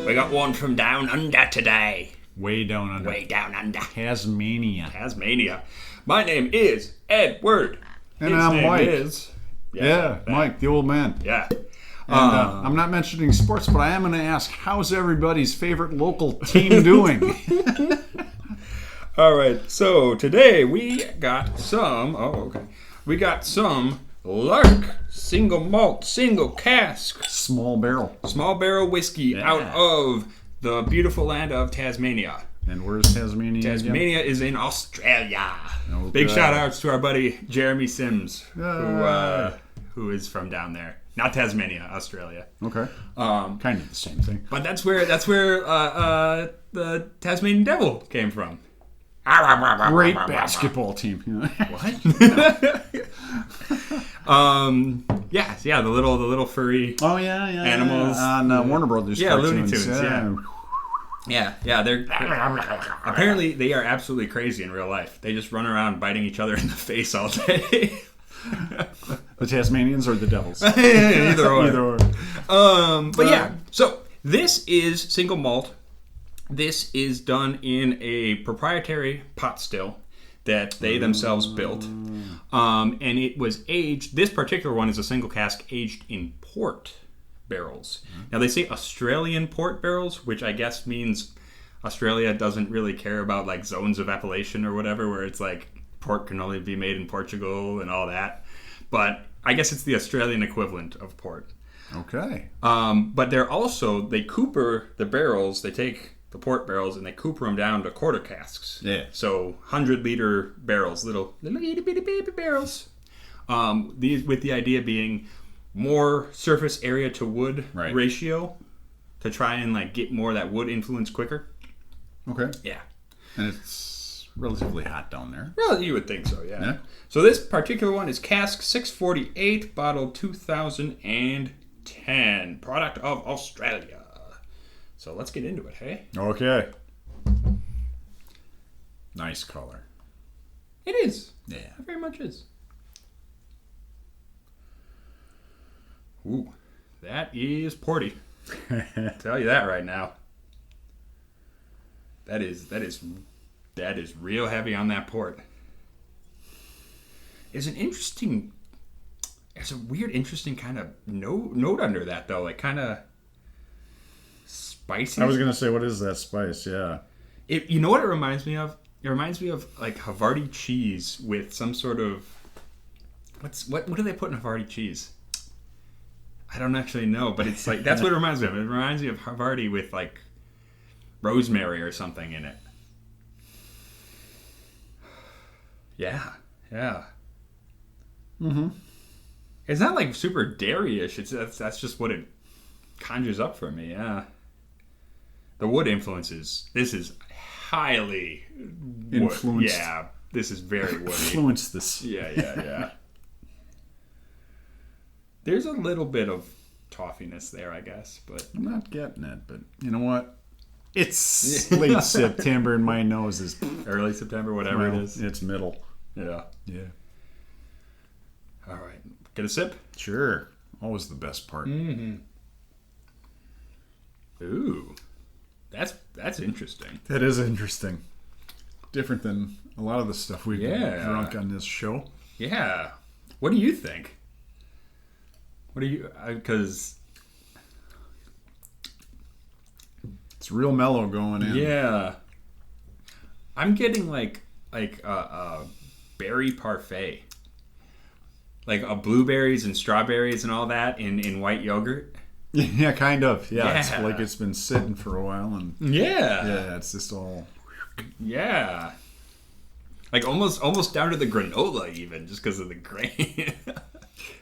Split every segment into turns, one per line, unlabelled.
We got one from down under today.
Way down under.
Way down under.
Tasmania.
My name is Edward.
And
His
I'm
name
Mike.
is...
Yeah, Mike, the old man.
Yeah.
And I'm not mentioning sports, but I am going to ask, how's everybody's favorite local team doing?
All right. So today we got some... Oh, okay. We got some Lark single malt, single cask.
Small barrel.
Small barrel whiskey out of the beautiful land of Tasmania.
And where's Tasmania?
Tasmania is in Australia.
Okay.
Big shout outs to our buddy Jeremy Sims, who is from down there. Not Tasmania, Australia.
Okay. Kind of the same thing.
But that's where the Tasmanian Devil came from.
Great basketball team.
What? Yeah, the little furry.
Oh yeah,
animals
on Warner Brothers.
Yeah,
cartoons.
Looney Tunes. Yeah. They're apparently they are absolutely crazy in real life. They just run around biting each other in the face all day.
The Tasmanians or the Devils?
Either or.
Either or.
But yeah, so this is single malt. This is done in a proprietary pot still that they themselves built. And it was aged, this particular one is a single cask aged in port barrels. Now they say Australian port barrels, which I guess means Australia doesn't really care about like zones of appellation or whatever, where it's like port can only be made in Portugal and all that. But I guess it's the Australian equivalent of port.
Okay.
But they cooper the barrels. They take the port barrels and they cooper them down to quarter casks.
Yeah.
So 100-liter barrels, little itty bitty baby barrels. These with the idea being more surface area to wood ratio to try and like get more of that wood influence quicker.
Okay.
Yeah.
And it's relatively hot down there.
Well, you would think so, yeah. So this particular one is Cask 648, bottle 2010, product of Australia. So let's get into it, hey?
Okay. Nice color.
It is.
Yeah.
It very much is. Ooh, that is porty. Tell you that right now. That is real heavy on that port. There's a weird, interesting kind of note under that though, like kind of spicy.
I was gonna say, what is that spice? Yeah.
You know what it reminds me of? It reminds me of like Havarti cheese with some sort of what do they put in Havarti cheese? I don't actually know, but it's like that's what it reminds me of. It reminds me of Havarti with like rosemary or something in it. Yeah.
Mm-hmm.
It's not like super dairy-ish. That's just what it conjures up for me. Yeah. The wood influences. This is highly
influenced.
Yeah, this is very woody.
Influenced this.
Yeah. There's a little bit of toffiness there, I guess, but
I'm not getting it. But you know what? It's late September, and my nose is
early September, whatever it is.
It's middle.
Yeah. All right, get a sip.
Sure. Always the best part.
Mm-hmm. Ooh, that's interesting.
That is interesting. Different than a lot of the stuff we've drunk on this show.
Yeah. What do you think? What do you? Because
it's real mellow going in.
Yeah. I'm getting like berry parfait. Like blueberries and strawberries and all that in white yogurt.
Yeah, kind of. Yeah, it's like it's been sitting for a while, and it's just all.
Yeah, like almost down to the granola, even just because of the grain.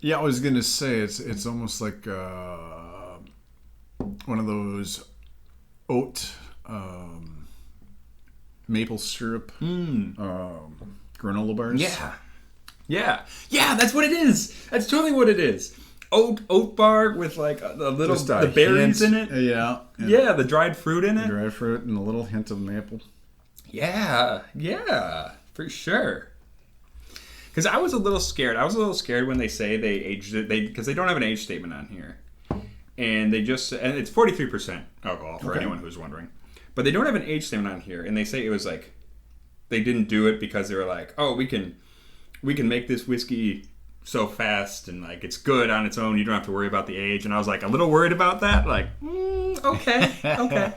Yeah, I was gonna say it's almost like one of those oat maple syrup granola bars.
Yeah. That's what it is. That's totally what it is. Oat bar with like a little the berries in it.
Yeah,
the dried fruit in it.
Dried fruit and a little hint of maple.
Yeah, for sure. Because I was a little scared. When they say they aged it, because they don't have an age statement on here. and and it's 43% alcohol for anyone who's wondering. But they don't have an age statement on here, and they say it was like they didn't do it because they were like, oh, we can make this whiskey so fast and like it's good on its own. You don't have to worry about the age. And I was like a little worried about that. Like, okay.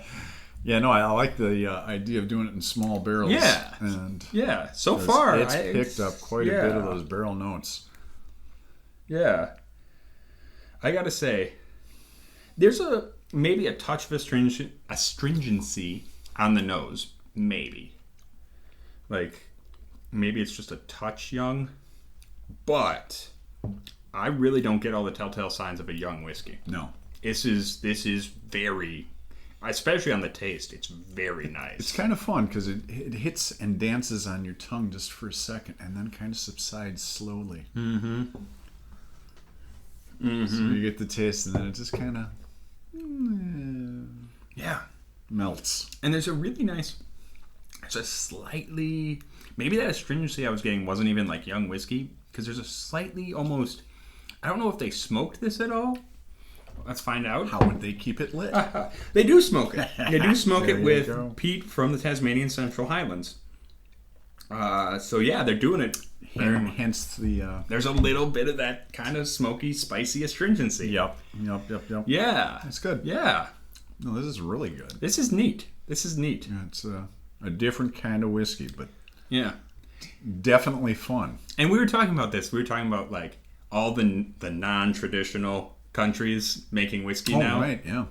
Yeah, no, I like the idea of doing it in small barrels.
Yeah,
and
so far
it's picked up quite a bit of those barrel notes.
Yeah, I gotta say, there's maybe a touch of astringency on the nose, maybe. Like, maybe it's just a touch young, but I really don't get all the telltale signs of a young whiskey.
No,
this is very, especially on the taste, it's very nice.
It's kind of fun because it hits and dances on your tongue just for a second, and then kind of subsides slowly.
Mm-hmm.
So you get the taste, and then it just kind of melts.
And there's a really nice, it's a slightly, maybe that astringency I was getting wasn't even like young whiskey, because there's a slightly almost, I don't know if they smoked this at all. Let's find out.
How would they keep it lit?
They do smoke it. They do smoke it
There you
with
go.
peat from the Tasmanian Central Highlands. So yeah, they're doing it.
Hence the...
There's a little bit of that kind of smoky, spicy astringency.
Yep.
Yeah.
That's good.
Yeah.
No, this is really good.
This is neat.
Yeah, it's a different kind of whiskey, but
Yeah.
definitely fun.
And we were talking about this. We were talking about like all the non-traditional countries making whiskey now.
Oh, right, yeah.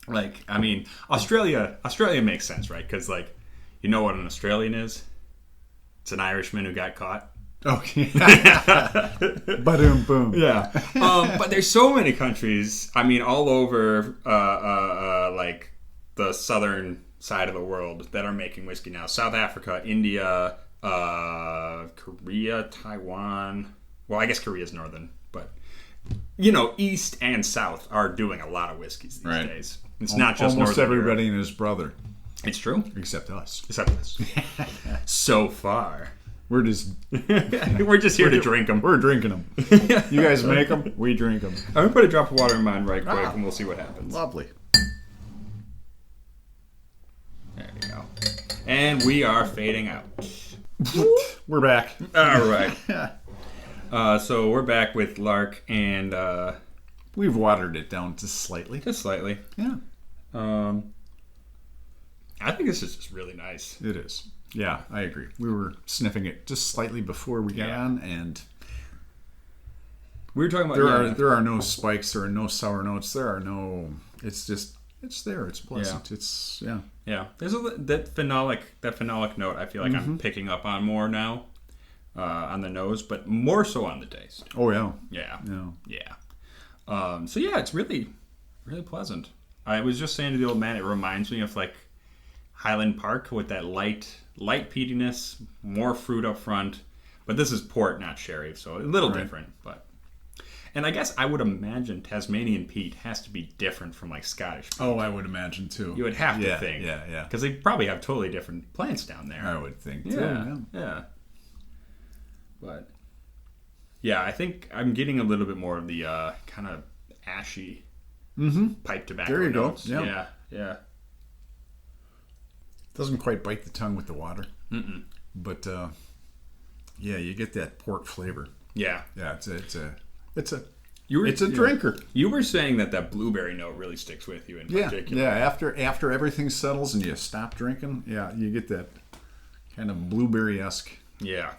Like, I mean, Australia makes sense, right? Because like, you know what an Australian is? It's an Irishman who got caught.
Okay. Ba-doom, boom.
Yeah. But there's so many countries, I mean, all over like the southern side of the world that are making whiskey now. South Africa, India, Korea, Taiwan. Well, I guess Korea's northern, but you know, east and south are doing a lot of whiskeys these days. It's not just
almost
northern
everybody
Europe.
and his brother,
It's true.
except us.
Except us. So far.
We're just
We're just here to drink them.
We're drinking them. You guys make them, we drink them.
I'm going to put a drop of water in mine right quick, and we'll see what happens.
Lovely.
There you go. And we are fading out.
We're back.
All right. So we're back with Lark, and
We've watered it down just slightly.
just slightly.
Yeah,
I think this is just really nice.
it is. Yeah, I agree. We were sniffing it just slightly before we got on, and
We were talking about
there are no spikes, there are no sour notes, there are no. It's there. It's pleasant.
Yeah.
It's
Yeah, there's that phenolic note. I feel like I'm picking up on more now on the nose, but more so on the taste.
Oh yeah.
Yeah.
Yeah.
So yeah, it's really, really pleasant. I was just saying to the old man, it reminds me of like Highland Park with that light peatiness, more fruit up front. But this is port, not sherry, so a little different. And I guess I would imagine Tasmanian peat has to be different from like Scottish peat.
Oh, I would imagine too.
You would have to think.
Yeah.
Because they probably have totally different plants down there.
I would think too.
Yeah. But yeah, I think I'm getting a little bit more of the kind of ashy pipe tobacco
There you go.
notes.
Yeah.
Yeah.
Doesn't quite bite the tongue with the water. But yeah, you get that port flavor.
Yeah.
Yeah, it's a
You
It's a drinker.
You were saying that blueberry note really sticks with you in particular.
Yeah. After everything settles and you stop drinking, you get that kind of blueberry-esque
Yeah.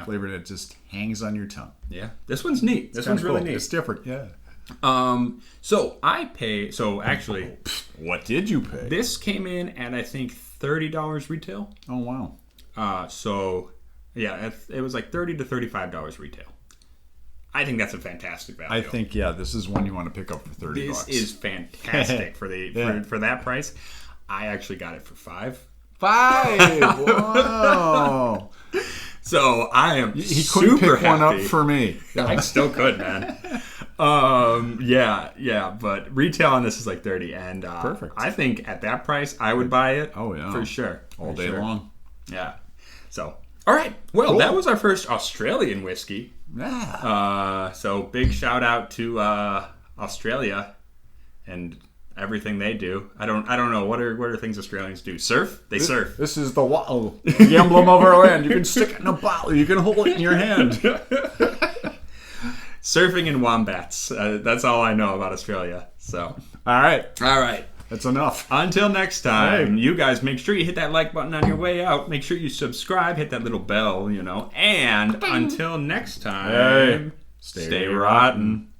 flavor that just hangs on your tongue.
Yeah. This one's neat. This one's
Kinda
really
cool.
neat.
It's different. Yeah.
So actually,
What did you pay?
this came in at I think $30 retail.
Oh wow.
So yeah, it was like $30 to $35 retail. I think that's a fantastic value.
I think this is one you want to pick up for $30.
This is fantastic for for that price. I actually got it for $5.
Wow.
So I am
He couldn't
super
pick one up
happy.
for me.
I still could, man. But retail on this is like 30, and
Perfect.
I think at that price I would buy it.
Oh, yeah.
for sure,
All day long.
Yeah. So, all right. Well,
Cool.
that was our first Australian whiskey.
Yeah.
So big shout out to Australia. and everything they do. I don't know. What are things Australians do? Surf? They surf.
This is the emblem of our land. You can stick it in a bottle. You can hold it in your hand.
Surfing and wombats. That's all I know about Australia. So,
all right. That's enough.
Until next time, you guys make sure you hit that like button on your way out. Make sure you subscribe, hit that little bell, And until next time, stay rotten.